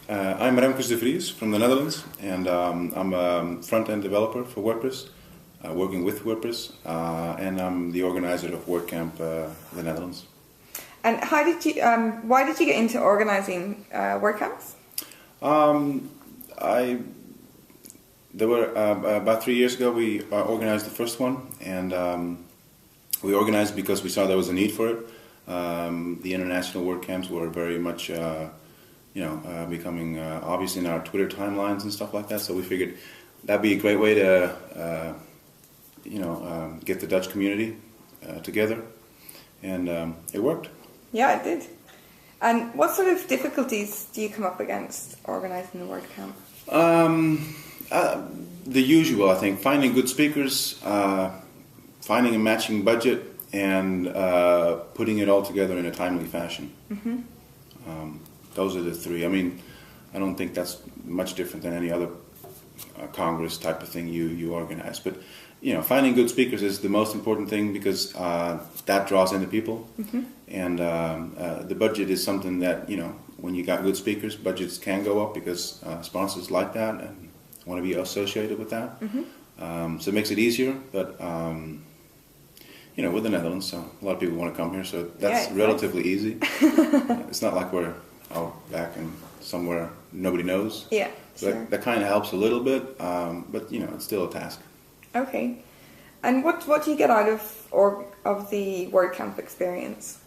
I'm Remkus de Vries from the Netherlands, and I'm a front-end developer for WordPress, working with WordPress, and I'm the organizer of WordCamp the Netherlands. And how did you? Why did you get into organizing WordCamps? There were about 3 years ago we organized the first one, and we organized because we saw there was a need for it. The international WordCamps were very much, becoming obvious in our Twitter timelines and stuff like that. So we figured that'd be a great way to, get the Dutch community together, and it worked. Yeah, it did. And what sort of difficulties do you come up against organizing the WordCamp? The usual, I think: finding good speakers, finding a matching budget, and putting it all together in a timely fashion. Mm-hmm. Those are the three. I mean, I don't think that's much different than any other Congress type of thing you organize. But finding good speakers is the most important thing, because that draws in the people. Mm-hmm. And the budget is something that, when you got good speakers, budgets can go up because sponsors like that and want to be associated with that. Mm-hmm. So it makes it easier, but we're the Netherlands, so a lot of people want to come here, so that's relatively easy. It's not like we're out back in somewhere nobody knows. Yeah, so sure. that kind of helps a little bit, but it's still a task. Okay. And what do you get out of the WordCamp experience?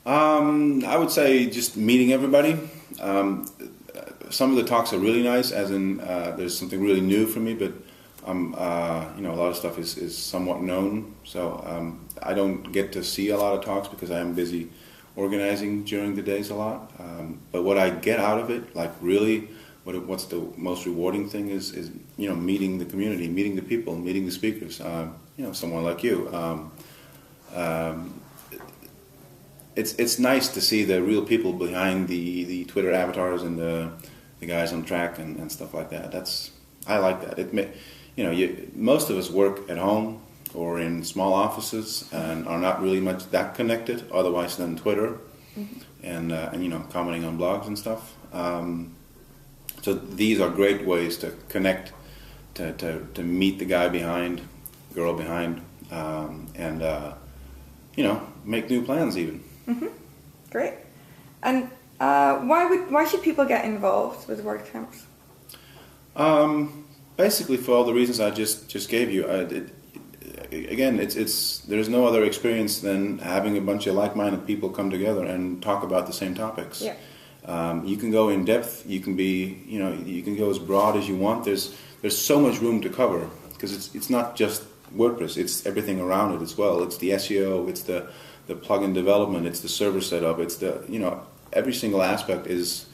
I would say just meeting everybody. Some of the talks are really nice, as in there's something really new for me, but a lot of stuff is somewhat known, so I don't get to see a lot of talks because I am busy organizing during the days a lot. But what I get out of it, like really, what's the most rewarding thing is meeting the community, meeting the people, meeting the speakers. Someone like you. It's nice to see the real people behind the Twitter avatars and the guys on track and stuff like that. I like that. Most of us work at home or in small offices and are not really much that connected otherwise than Twitter. Mm-hmm. and commenting on blogs and stuff. So these are great ways to connect, to meet the guy behind, girl behind, and make new plans even. Mm-hmm. Great. And why should people get involved with WordCamps? Basically, for all the reasons I just gave you. There's no other experience than having a bunch of like-minded people come together and talk about the same topics. Yeah. You can go in depth. You can you can go as broad as you want. There's so much room to cover, because it's not just WordPress. It's everything around it as well. It's the SEO. It's the plugin development. It's the server setup. It's every single aspect is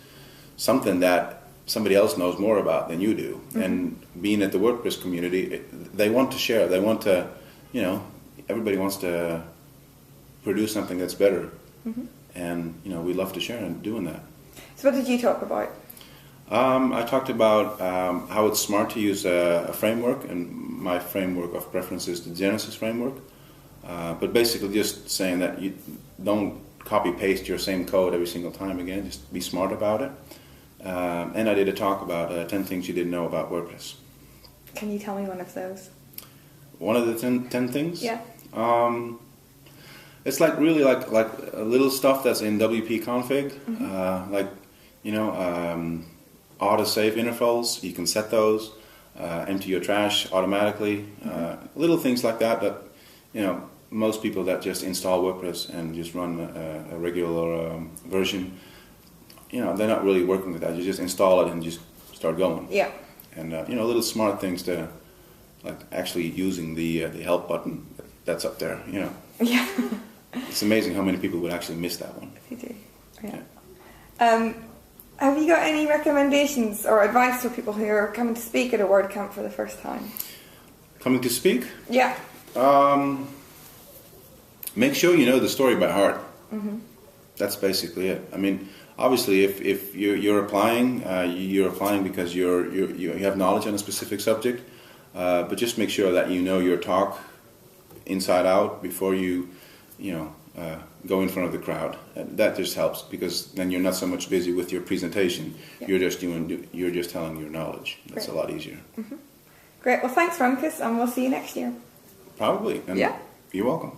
something that somebody else knows more about than you do. Mm-hmm. And being at the WordPress community, they want to share. They want to, everybody wants to produce something that's better. Mm-hmm. And, we love to share in doing that. So what did you talk about? I talked about how it's smart to use a framework, and my framework of preference is the Genesis framework. But basically just saying that you don't copy-paste your same code every single time again. Just be smart about it. And I did a talk about 10 things you didn't know about WordPress. Can you tell me one of those? One of the 10 things? Yeah. It's really like a little stuff that's in WP config, mm-hmm. Auto-save intervals. You can set those, empty your trash automatically, mm-hmm. Little things like that most people that just install WordPress and just run a regular version, they're not really working with that. You just install it and just start going. Yeah. And little smart things to, like actually using the help button that's up there. Yeah. It's amazing how many people would actually miss that one. They do. Yeah. Have you got any recommendations or advice for people who are coming to speak at a WordCamp for the first time? Coming to speak? Yeah. Make sure you know the story by heart. Mm-hmm. That's basically it. I mean, obviously, if you're applying because you have knowledge on a specific subject. But just make sure that you know your talk inside out before you go in front of the crowd. That just helps because then you're not so much busy with your presentation. Yeah. You're just telling your knowledge. That's Great. a lot easier. Mm-hmm. Great. Well, thanks, Remkus, and we'll see you next year. Probably. And yeah. You're welcome.